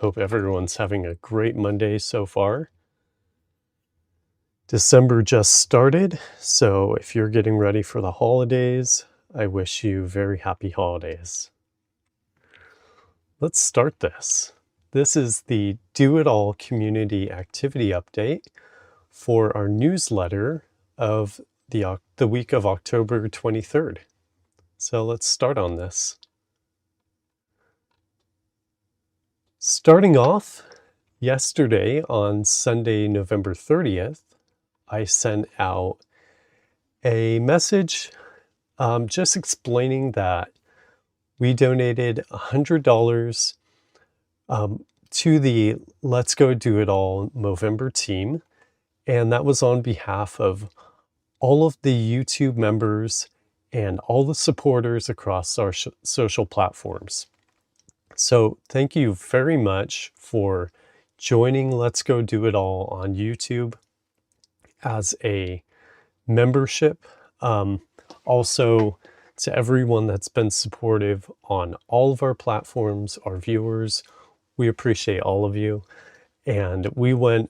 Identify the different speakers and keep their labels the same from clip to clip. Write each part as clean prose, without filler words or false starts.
Speaker 1: Hope everyone's having a great Monday so far. December just started, so if you're getting ready for the holidays, I wish you very happy holidays. Let's start this. This is the Do It All community activity update for our newsletter of the week of October 23rd. So let's start on this. Starting off, yesterday on Sunday, November 30th, I sent out a message just explaining that we donated $100 to the Let's Go Do It All Movember team, and that was on behalf of all of the YouTube members and all the supporters across our social platforms. So thank you very much for joining Let's Go Do It All on YouTube as a membership. Also to everyone that's been supportive on all of our platforms, our viewers, we appreciate all of you. And we went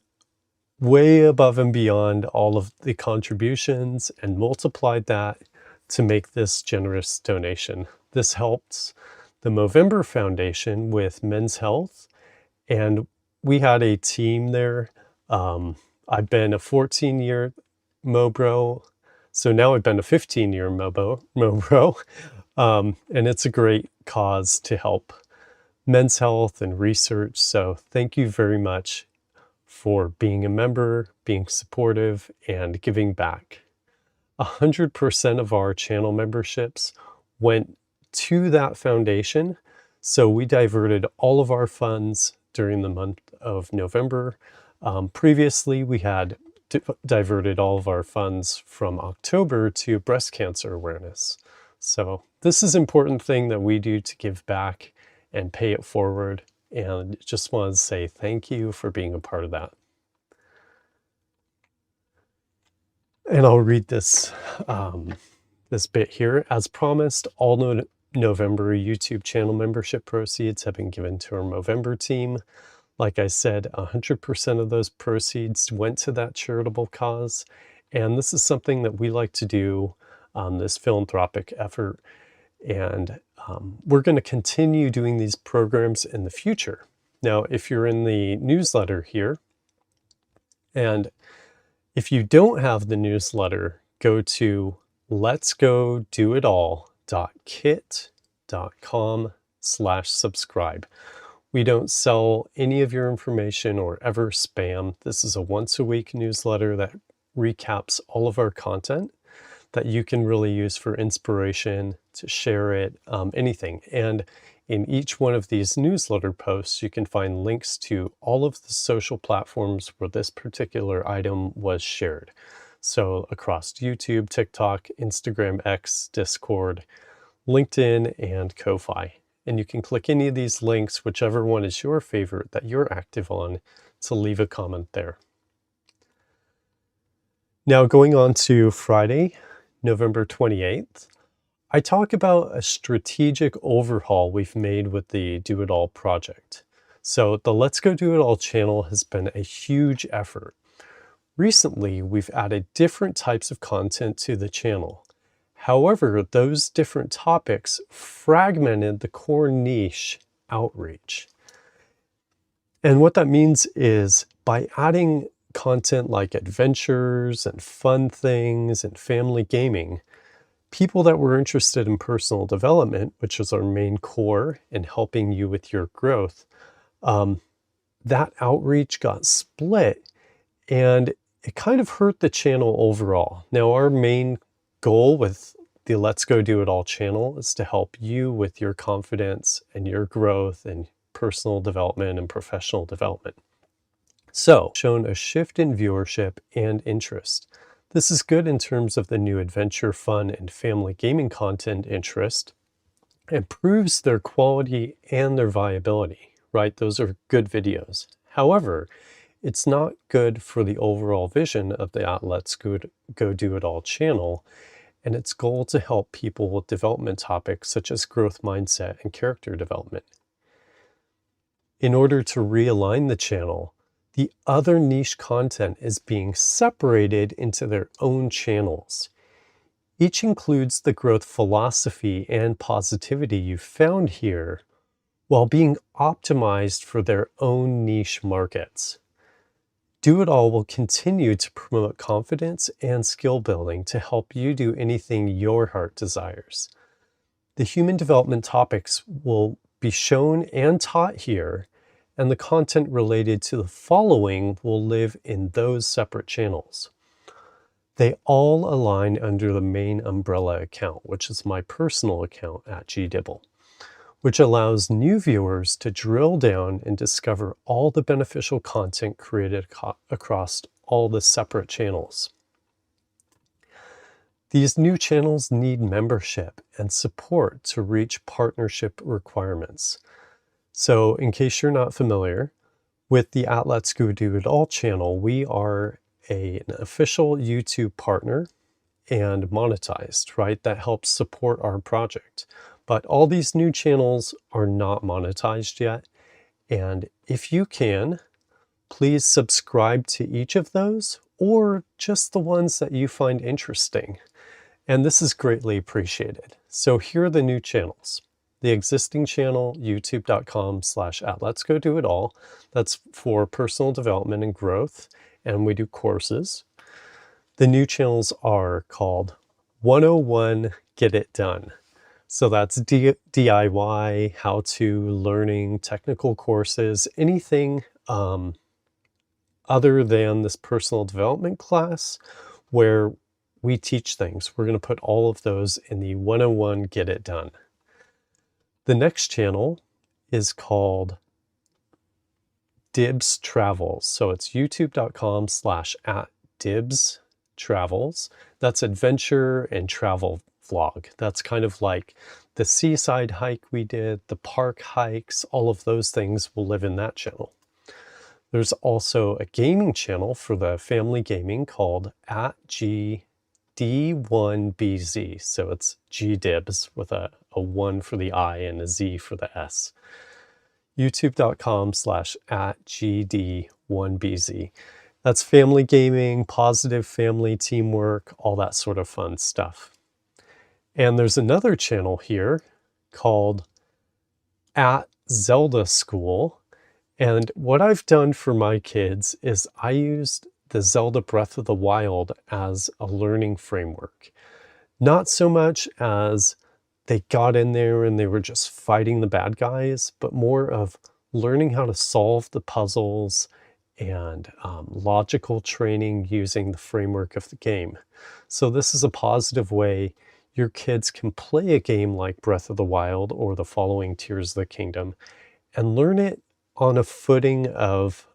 Speaker 1: way above and beyond all of the contributions and multiplied that to make this generous donation. This helps the Movember Foundation with men's health, and we had a team there. I've been a 14-year Mobro, so now I've been a 15-year Mobro, and it's a great cause to help men's health and research. So thank you very much for being a member, being supportive, and giving back. 100% of our channel memberships went to that foundation, so we diverted all of our funds during the month of November. Previously, we had diverted all of our funds from October to breast cancer awareness. So this is an important thing that we do to give back and pay it forward. And just want to say thank you for being a part of that. And I'll read this, this bit here. As promised, all November YouTube channel membership proceeds have been given to our Movember team. Like I said, 100% of those proceeds went to that charitable cause. And this is something that we like to do, this philanthropic effort. And we're going to continue doing these programs in the future. Now, if you're in the newsletter here, and if you don't have the newsletter, go to letsgodoitall.kit.com/subscribe. We don't sell any of your information or ever spam. This is a once-a-week newsletter that recaps all of our content that you can really use for inspiration, to share it, anything. And in each one of these newsletter posts, you can find links to all of the social platforms where this particular item was shared. So across YouTube, TikTok, Instagram, X, Discord, LinkedIn, and Ko-Fi. And you can click any of these links, whichever one is your favorite that you're active on, to leave a comment there. Now going on to Friday, November 28th, I talk about a strategic overhaul we've made with the Do It All project. So the Let's Go Do It All channel has been a huge effort. Recently, we've added different types of content to the channel. However, those different topics fragmented the core niche outreach. And what that means is by adding content like adventures and fun things and family gaming, people that were interested in personal development, which is our main core in helping you with your growth, that outreach got split and it kind of hurt the channel overall. Now, our main goal with the Let's Go Do It All channel is to help you with your confidence and your growth and personal development and professional development. So, shown a shift in viewership and interest. This is good in terms of the new adventure, fun, and family gaming content interest. It proves their quality and their viability, right? Those are good videos. However, it's not good for the overall vision of the Let's Go Do It All channel and its goal to help people with development topics such as growth mindset and character development. In order to realign the channel, the other niche content is being separated into their own channels. Each includes the growth philosophy and positivity you found here, while being optimized for their own niche markets. Do It All will continue to promote confidence and skill building to help you do anything your heart desires. The human development topics will be shown and taught here, and the content related to the following will live in those separate channels. They all align under the main umbrella account, which is my personal account at 𝗣Dibble, which allows new viewers to drill down and discover all the beneficial content created across all the separate channels. These new channels need membership and support to reach partnership requirements. So in case you're not familiar, with the Let's Go Do It All channel, we are an official YouTube partner and monetized, right? That helps support our project. But all these new channels are not monetized yet. And if you can, please subscribe to each of those or just the ones that you find interesting. And this is greatly appreciated. So here are the new channels. The existing channel, youtube.com/@letsgoddoitall. That's for personal development and growth, and we do courses. The new channels are called 101 Get It Done. So that's DIY, how-to, learning, technical courses, anything other than this personal development class where we teach things. We're going to put all of those in the 101 Get It Done. The next channel is called Dibs Travels. So it's youtube.com/@dibstravels. That's adventure and travel vlog. That's kind of like the seaside hike we did, the park hikes, all of those things will live in that channel. There's also a gaming channel for the family gaming called @GD1BZ. So it's 𝗣Dibs with a 1 for the I and a Z for the S. youtube.com/@GD1BZ. That's family gaming, positive family teamwork, all that sort of fun stuff. And there's another channel here called @ZeldaSchool. And what I've done for my kids is I used the Zelda Breath of the Wild as a learning framework. Not so much as they got in there and they were just fighting the bad guys, but more of learning how to solve the puzzles and logical training using the framework of the game. So this is a positive way your kids can play a game like Breath of the Wild or the following Tears of the Kingdom and learn it on a footing of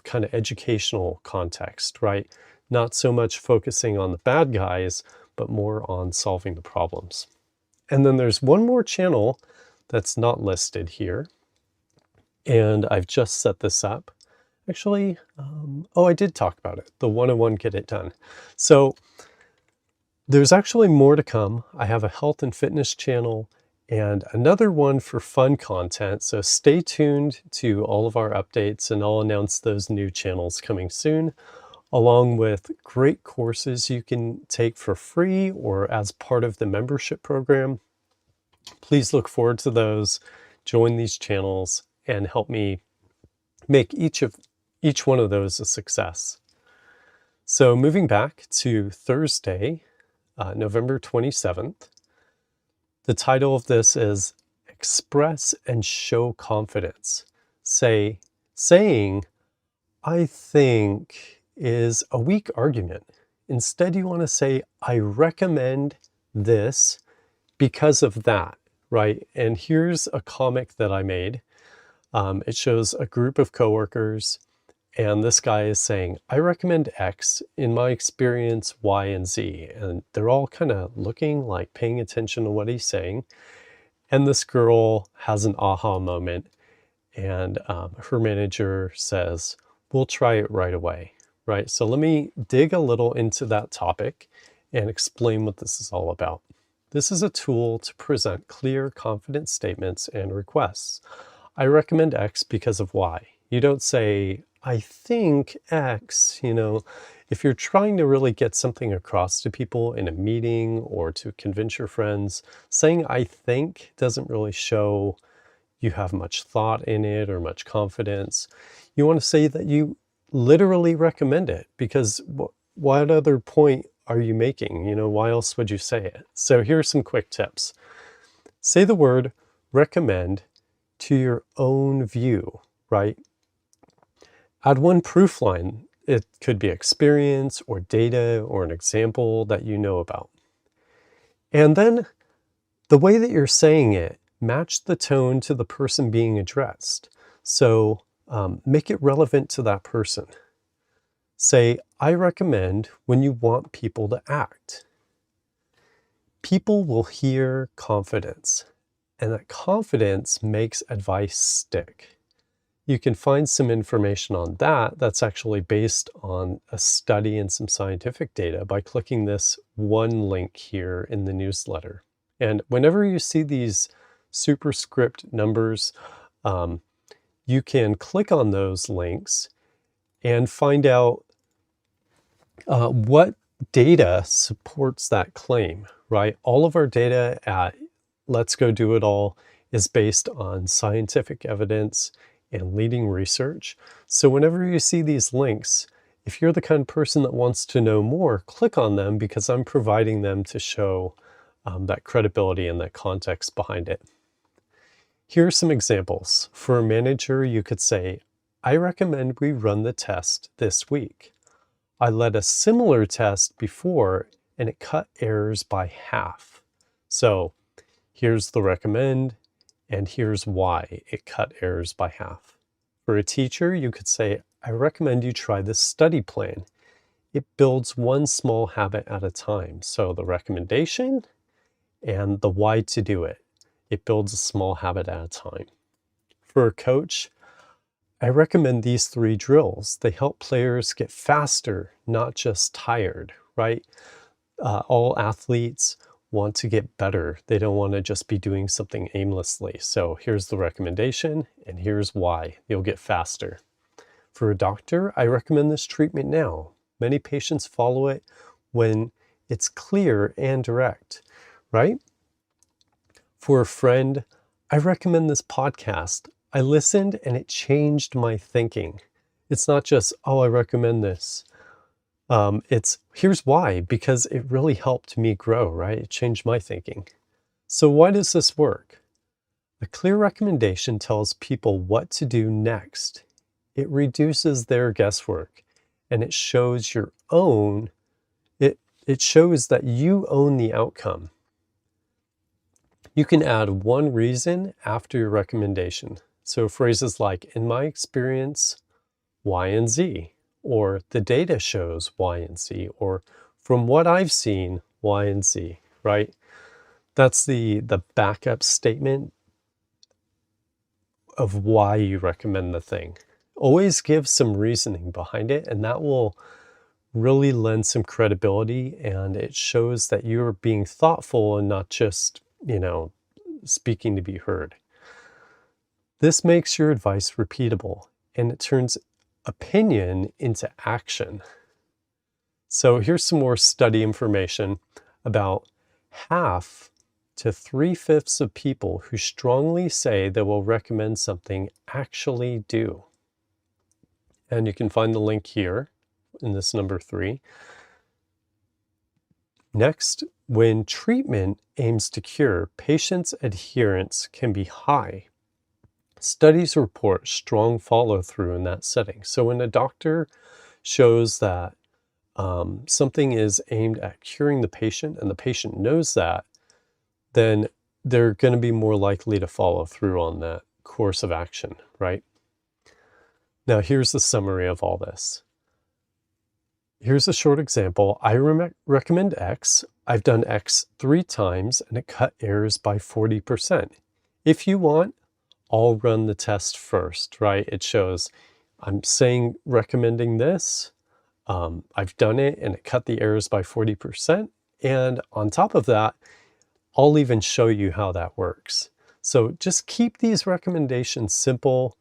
Speaker 1: kind of educational context, right? Not so much focusing on the bad guys, but more on solving the problems. And then there's one more channel that's not listed here. And I've just set this up. Actually, I did talk about it, the 101 Get It Done. So there's actually more to come. I have a health and fitness channel and another one for fun content. So stay tuned to all of our updates and I'll announce those new channels coming soon, along with great courses you can take for free or as part of the membership program. Please look forward to those, join these channels, and help me make each one of those a success. So moving back to Thursday, November 27th, the title of this is Express and Show Confidence. Saying, I think, is a weak argument. Instead, you want to say, I recommend this because of that, right? And here's a comic that I made. It shows a group of coworkers, and this guy is saying, I recommend X, in my experience, Y and Z. And they're all kind of looking, like paying attention to what he's saying. And this girl has an aha moment, and her manager says, we'll try it right away, right? So let me dig a little into that topic and explain what this is all about. This is a tool to present clear, confident statements and requests. I recommend X because of Y. You don't say, I think X, If you're trying to really get something across to people in a meeting or to convince your friends, saying I think doesn't really show you have much thought in it or much confidence. You want to say that you literally recommend it, because what other point are you making? Why else would you say it? So here's some quick tips. Say the word recommend to your own view, right? Add one proof line. It could be experience or data or an example that you know about. And then the way that you're saying it, match the tone to the person being addressed. So make it relevant to that person. Say, I recommend when you want people to act. People will hear confidence, and that confidence makes advice stick. You can find some information on that that's actually based on a study and some scientific data by clicking this one link here in the newsletter. And whenever you see these superscript numbers, you can click on those links and find out what data supports that claim, right? All of our data at Let's Go Do It All is based on scientific evidence and leading research. So whenever you see these links, if you're the kind of person that wants to know more, click on them, because I'm providing them to show that credibility and that context behind it. Here are some examples. For a manager, you could say, I recommend we run the test this week. I led a similar test before and it cut errors by half. So here's the recommend, and here's why it cut errors by half. For a teacher, you could say, I recommend you try this study plan. It builds one small habit at a time. So the recommendation and the why to do it. It builds a small habit at a time. For a coach, I recommend these 3 drills. They help players get faster, not just tired, right? All athletes want to get better. They don't want to just be doing something aimlessly. So here's the recommendation, and here's why. You'll get faster. For a doctor, I recommend this treatment now. Many patients follow it when it's clear and direct, right? For a friend, I recommend this podcast. I listened and it changed my thinking. It's not just, oh, I recommend this. It's here's why, because it really helped me grow, right? It changed my thinking. So why does this work? A clear recommendation tells people what to do next. It reduces their guesswork, and it shows your own, it shows that you own the outcome. You can add one reason after your recommendation. So phrases like, in my experience, Y and Z, or the data shows Y and Z, or from what I've seen, Y and Z, right? That's the backup statement of why you recommend the thing. Always give some reasoning behind it, and that will really lend some credibility, and it shows that you're being thoughtful and not just, speaking to be heard. This makes your advice repeatable, and it turns opinion into action. So here's some more study information about 1/2 to 3/5 of people who strongly say they will recommend something actually do. And you can find the link here in this number 3. Next, when treatment aims to cure, patients' adherence can be high. Studies report strong follow-through in that setting. So when a doctor shows that something is aimed at curing the patient, and the patient knows that, then they're going to be more likely to follow through on that course of action, right? Now, here's the summary of all this. Here's a short example. I recommend X. I've done X 3 times, and it cut errors by 40%. If you want, I'll run the test first, right? It shows I'm saying recommending this. I've done it, and it cut the errors by 40%. And on top of that, I'll even show you how that works. So just keep these recommendations simple,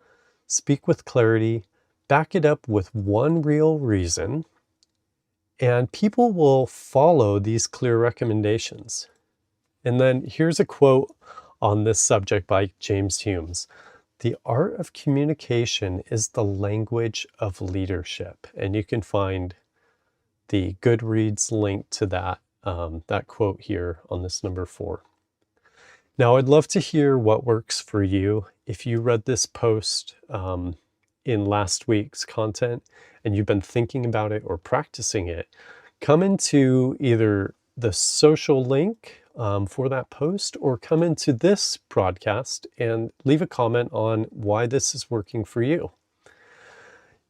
Speaker 1: speak with clarity, back it up with one real reason, and people will follow these clear recommendations. And then here's a quote on this subject by James Humes. The art of communication is the language of leadership. And you can find the Goodreads link to that, that quote here on this number 4. Now, I'd love to hear what works for you. If you read this post in last week's content and you've been thinking about it or practicing it, come into either the social link for that post or come into this broadcast and leave a comment on why this is working for you.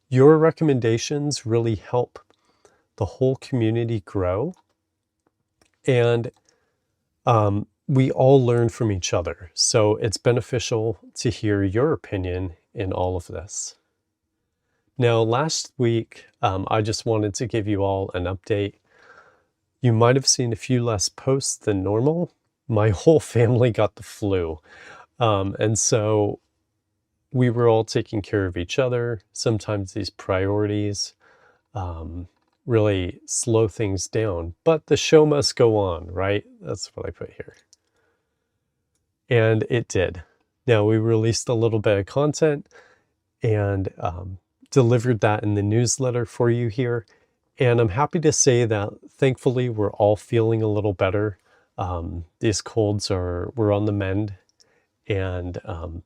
Speaker 1: Your recommendations really help the whole community grow, and we all learn from each other. So it's beneficial to hear your opinion in all of this. Now, last week, I just wanted to give you all an update. You might have seen a few less posts than normal. My whole family got the flu. And so we were all taking care of each other. Sometimes these priorities really slow things down, but the show must go on, right? That's what I put here. And it did. Now, we released a little bit of content and delivered that in the newsletter for you here. And I'm happy to say that thankfully we're all feeling a little better. These colds we're on the mend, and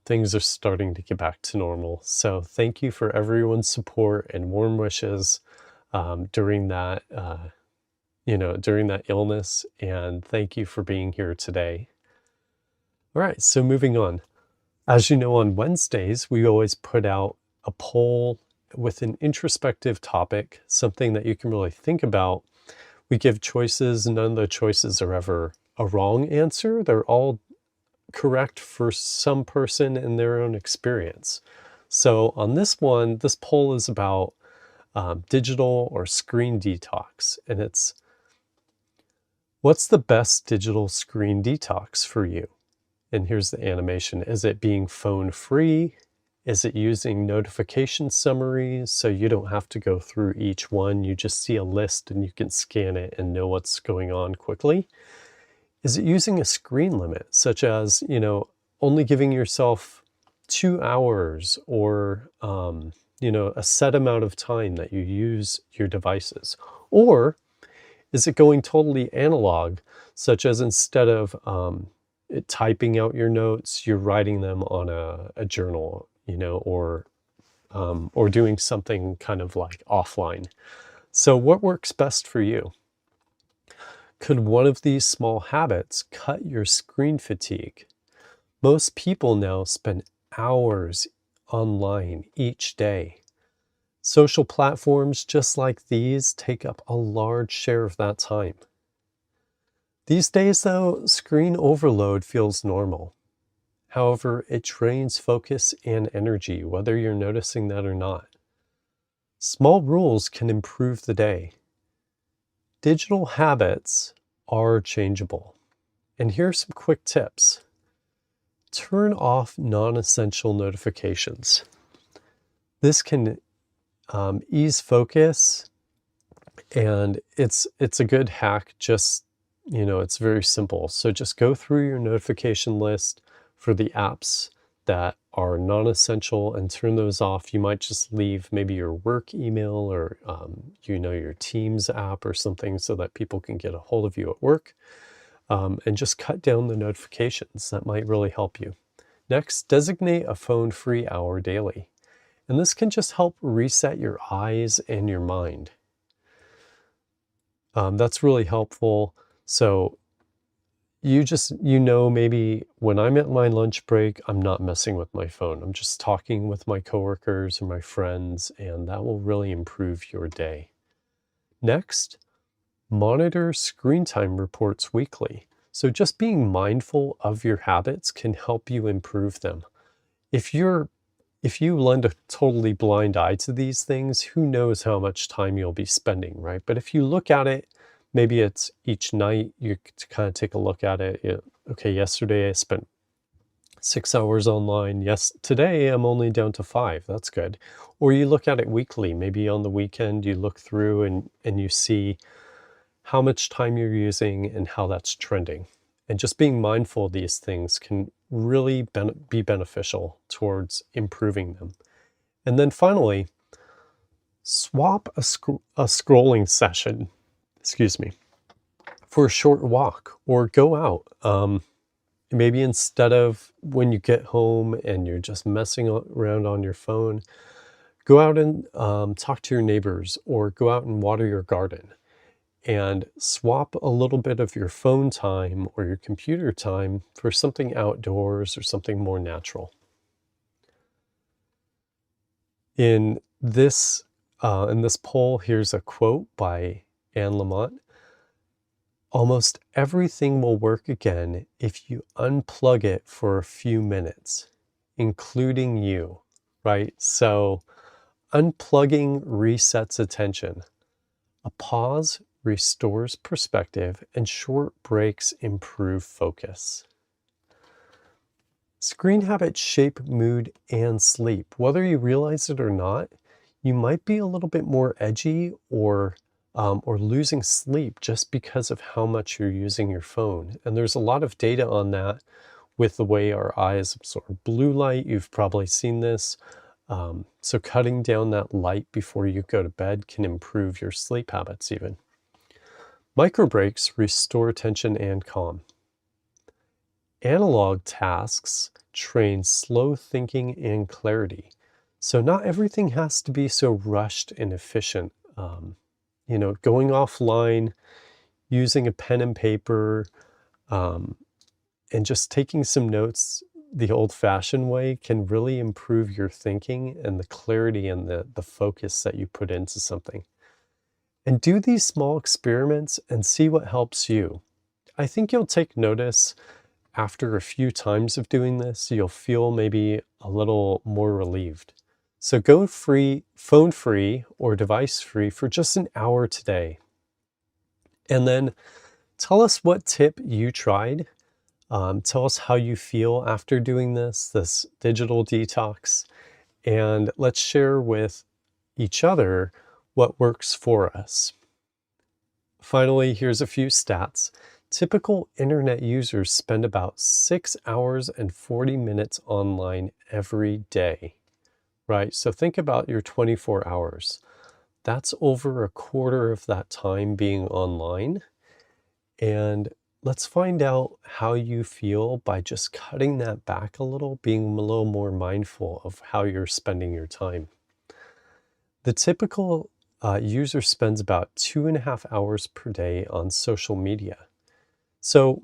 Speaker 1: things are starting to get back to normal. So thank you for everyone's support and warm wishes during that, during that illness. And thank you for being here today. All right, so moving on. As you know, on Wednesdays, we always put out a poll with an introspective topic, something that you can really think about. We give choices. None of the choices are ever a wrong answer. They're all correct for some person in their own experience. So on this one, this poll is about digital or screen detox. And it's, what's the best digital screen detox for you? And here's the animation. Is it being phone free? Is it using notification summaries so you don't have to go through each one? You just see a list and you can scan it and know what's going on quickly. Is it using a screen limit, such as, only giving yourself 2 hours or, a set amount of time that you use your devices? Or is it going totally analog, such as instead of typing out your notes, you're writing them on a journal, or doing something kind of like offline? So what works best for you? Could one of these small habits cut your screen fatigue? Most people now spend hours online each day. Social platforms just like these take up a large share of that time. These days, though, screen overload feels normal. However, it drains focus and energy, whether you're noticing that or not. Small rules can improve the day. Digital habits are changeable. And here are some quick tips. Turn off non-essential notifications. This can ease focus, and it's a good hack. Just, it's very simple. So just go through your notification list for the apps that are non-essential and turn those off. You might just leave maybe your work email or your Teams app or something so that people can get a hold of you at work, and just cut down the notifications. That might really help you. Next, designate a phone-free hour daily. And this can just help reset your eyes and your mind. That's really helpful. So maybe when I'm at my lunch break, I'm not messing with my phone. I'm just talking with my coworkers or my friends, and that will really improve your day. Next, monitor screen time reports weekly. So just being mindful of your habits can help you improve them. If you lend a totally blind eye to these things, who knows how much time you'll be spending, right? But if you look at it, maybe it's each night, you kind of take a look at it. Okay, yesterday I spent 6 hours online. Yes, today I'm only down to 5. That's good. Or you look at it weekly. Maybe on the weekend you look through and you see how much time you're using and how that's trending. And just being mindful of these things can really be beneficial towards improving them. And then finally, swap a scrolling session, excuse me, for a short walk or go out. Maybe instead of when you get home and you're just messing around on your phone, go out and talk to your neighbors or go out and water your garden and swap a little bit of your phone time or your computer time for something outdoors or something more natural. In this poll, here's a quote by Anne Lamott. Almost everything will work again if you unplug it for a few minutes, including you, right? So unplugging resets attention. A pause restores perspective, and short breaks improve focus. Screen habits shape mood and sleep. Whether you realize it or not, you might be a little bit more edgy or losing sleep just because of how much you're using your phone. And there's a lot of data on that with the way our eyes absorb blue light. You've probably seen this. So cutting down that light before you go to bed can improve your sleep habits even. Micro breaks restore attention and calm. Analog tasks train slow thinking and clarity. So not everything has to be so rushed and efficient. Going offline, using a pen and paper, and just taking some notes the old-fashioned way can really improve your thinking and the clarity and the focus that you put into something. And do these small experiments and see what helps you. I think you'll take notice after a few times of doing this. You'll feel maybe a little more relieved. So go phone free or device free for just an hour today. And then tell us what tip you tried. Tell us how you feel after doing this digital detox. And let's share with each other what works for us. Finally, here's a few stats. Typical internet users spend about 6 hours and 40 minutes online every day, right? So think about your 24 hours. That's over a quarter of that time being online. And let's find out how you feel by just cutting that back a little, being a little more mindful of how you're spending your time. The typical user spends about 2.5 hours per day on social media. So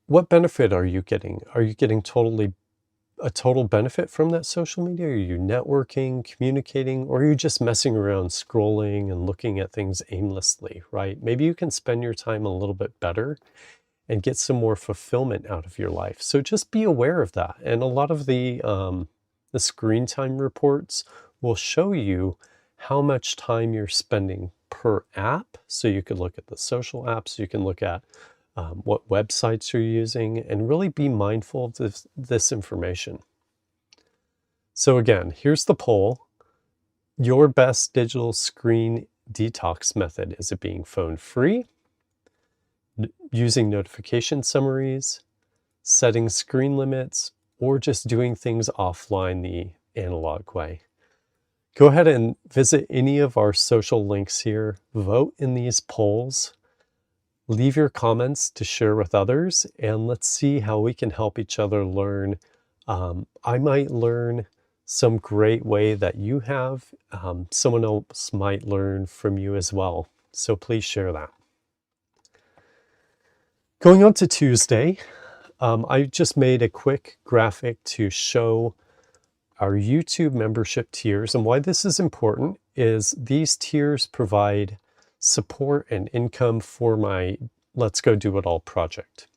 Speaker 1: what benefit are you getting? Are you getting a total benefit from that social media? Are you networking, communicating, or are you just messing around, scrolling and looking at things aimlessly, right? Maybe you can spend your time a little bit better and get some more fulfillment out of your life. So just be aware of that. And a lot of the screen time reports will show you how much time you're spending per app. So you could look at the social apps, you can look at what websites you're using, and really be mindful of this information. So again, here's the poll. Your best digital screen detox method, is it being phone free, using notification summaries, setting screen limits, or just doing things offline the analog way? Go ahead and visit any of our social links here, vote in these polls, leave your comments to share with others, and let's see how we can help each other learn. I might learn some great way that you have. Someone else might learn from you as well. So please share that. Going on to Tuesday, I just made a quick graphic to show our YouTube membership tiers. And why this is important is these tiers provide support and income for my Let's Go Do It All project.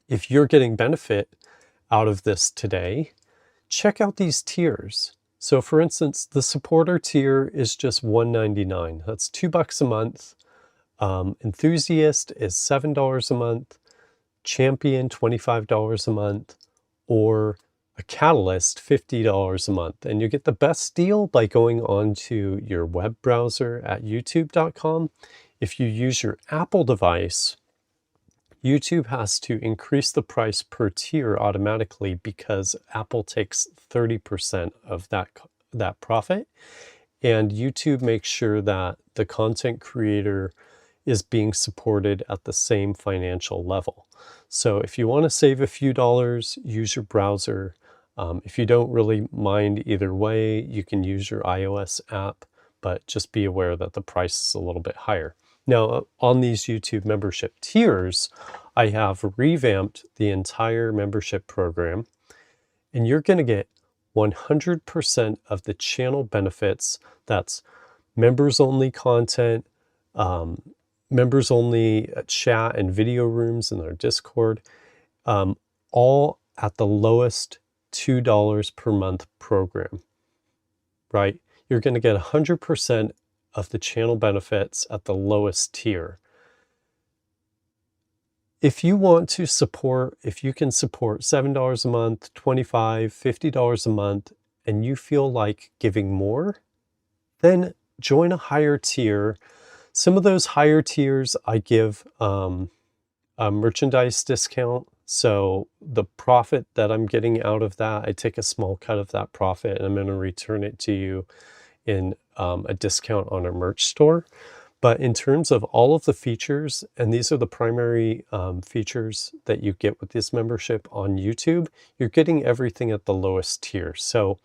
Speaker 1: If you're getting benefit out of this today, check out these tiers. So for instance, the supporter tier is just $1.99. That's $2 a month. Enthusiast is $7 a month. Champion, $25 a month, or a Catalyst, $50 a month. And you get the best deal by going onto your web browser at youtube.com. If you use your Apple device, YouTube has to increase the price per tier automatically because Apple takes 30% of that profit. And YouTube makes sure that the content creator is being supported at the same financial level. So if you want to save a few dollars, use your browser. If you don't really mind either way, you can use your iOS app, but just be aware that the price is a little bit higher. Now, on these YouTube membership tiers, I have revamped the entire membership program, and you're going to get 100% of the channel benefits. That's members-only content, members-only chat and video rooms in our Discord, all at the lowest $2 per month program, right? You're going to get 100% of the channel benefits at the lowest tier. If you want to support, if you can support $7 a month, $25, $50 a month, and you feel like giving more, then join a higher tier. Some of those higher tiers, I give a merchandise discount. So the profit that I'm getting out of that, I take a small cut of that profit and I'm going to return it to you in a discount on our merch store. But in terms of all of the features, and these are the primary features that you get with this membership on YouTube, you're getting everything at the lowest tier. So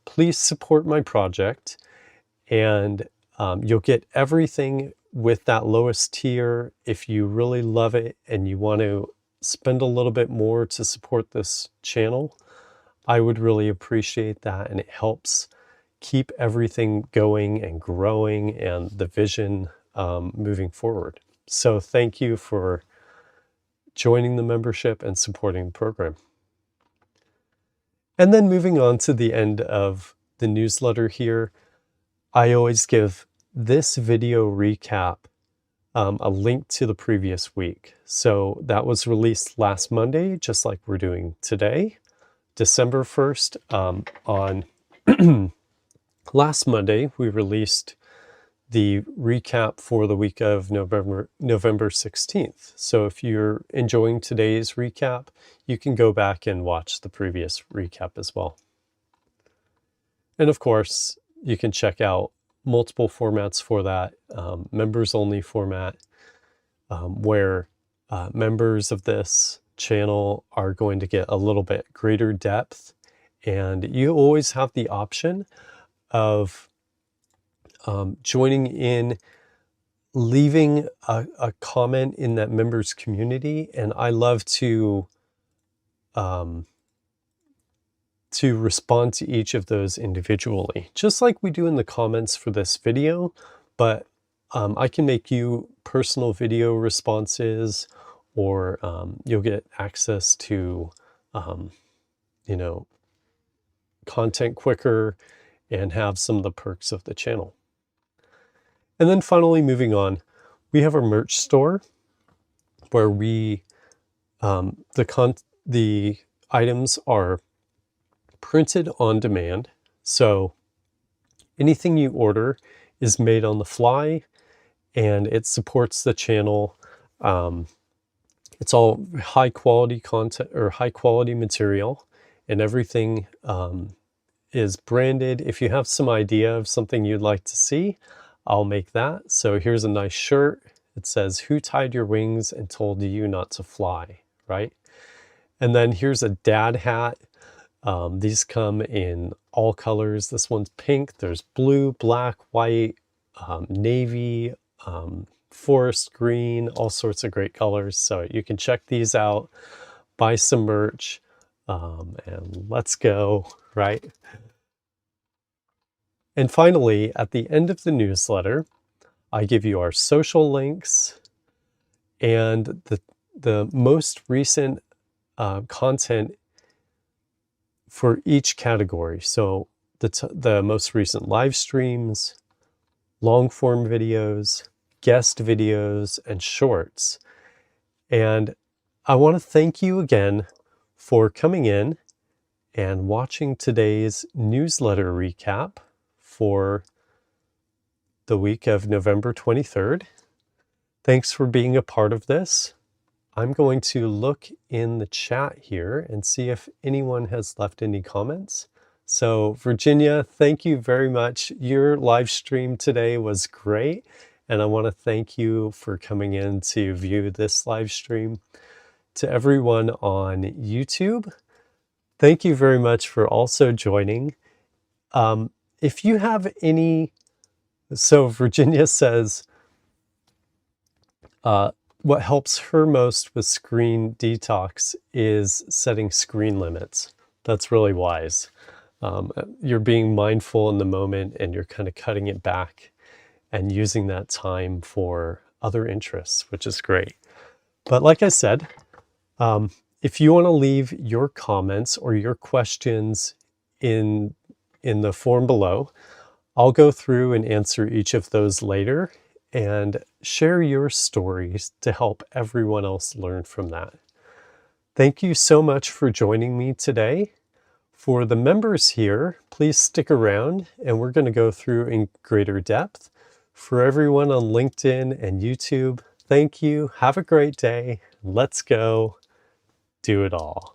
Speaker 1: please support my project, and you'll get everything with that lowest tier. If you really love it and you want to spend a little bit more to support this channel, I would really appreciate that, and it helps keep everything going and growing and the vision moving forward. So thank you for joining the membership and supporting the program. And then moving on to the end of the newsletter here, I always give this video recap a link to the previous week. So that was released last Monday, just like we're doing today, December 1st. On last Monday, we released the recap for the week of November 16th. So if you're enjoying today's recap, you can go back and watch the previous recap as well. And of course, you can check out multiple formats for that. Members only format, where members of this channel are going to get a little bit greater depth. And you always have the option of joining in, leaving a comment in that members community. And I love to respond to each of those individually, just like we do in the comments for this video. But I can make you personal video responses, or you'll get access to, content quicker and have some of the perks of the channel. And then finally, moving on, we have a merch store where we, the items are printed on demand. So anything you order is made on the fly, and it supports the channel. It's all high quality content or high quality material, and everything is branded. If you have some idea of something you'd like to see, I'll make that. So here's a nice shirt. It says, "Who tied your wings and told you not to fly?" Right? And then here's a dad hat. These come in all colors. This one's pink. There's blue, black, white, navy, forest green, all sorts of great colors. So you can check these out, buy some merch, and let's go, right? And finally, at the end of the newsletter, I give you our social links and the most recent content for each category. So the most recent live streams, long form videos, guest videos, and shorts. And I want to thank you again for coming in and watching today's newsletter recap for the week of November 23rd. Thanks for being a part of this. I'm going to look in the chat here and see if anyone has left any comments. So Virginia, thank you very much. Your live stream today was great, and I want to thank you for coming in to view this live stream. To everyone on YouTube, thank you very much for also joining. If you have any, so Virginia says, what helps her most with screen detox is setting screen limits. That's really wise. You're being mindful in the moment and you're kind of cutting it back and using that time for other interests, which is great. But like I said, if you want to leave your comments or your questions in the form below, I'll go through and answer each of those later and share your stories to help everyone else learn from that. Thank you so much for joining me today. For the members here, please stick around and we're going to go through in greater depth. For everyone on LinkedIn and YouTube, thank you. Have a great day. Let's go do it all.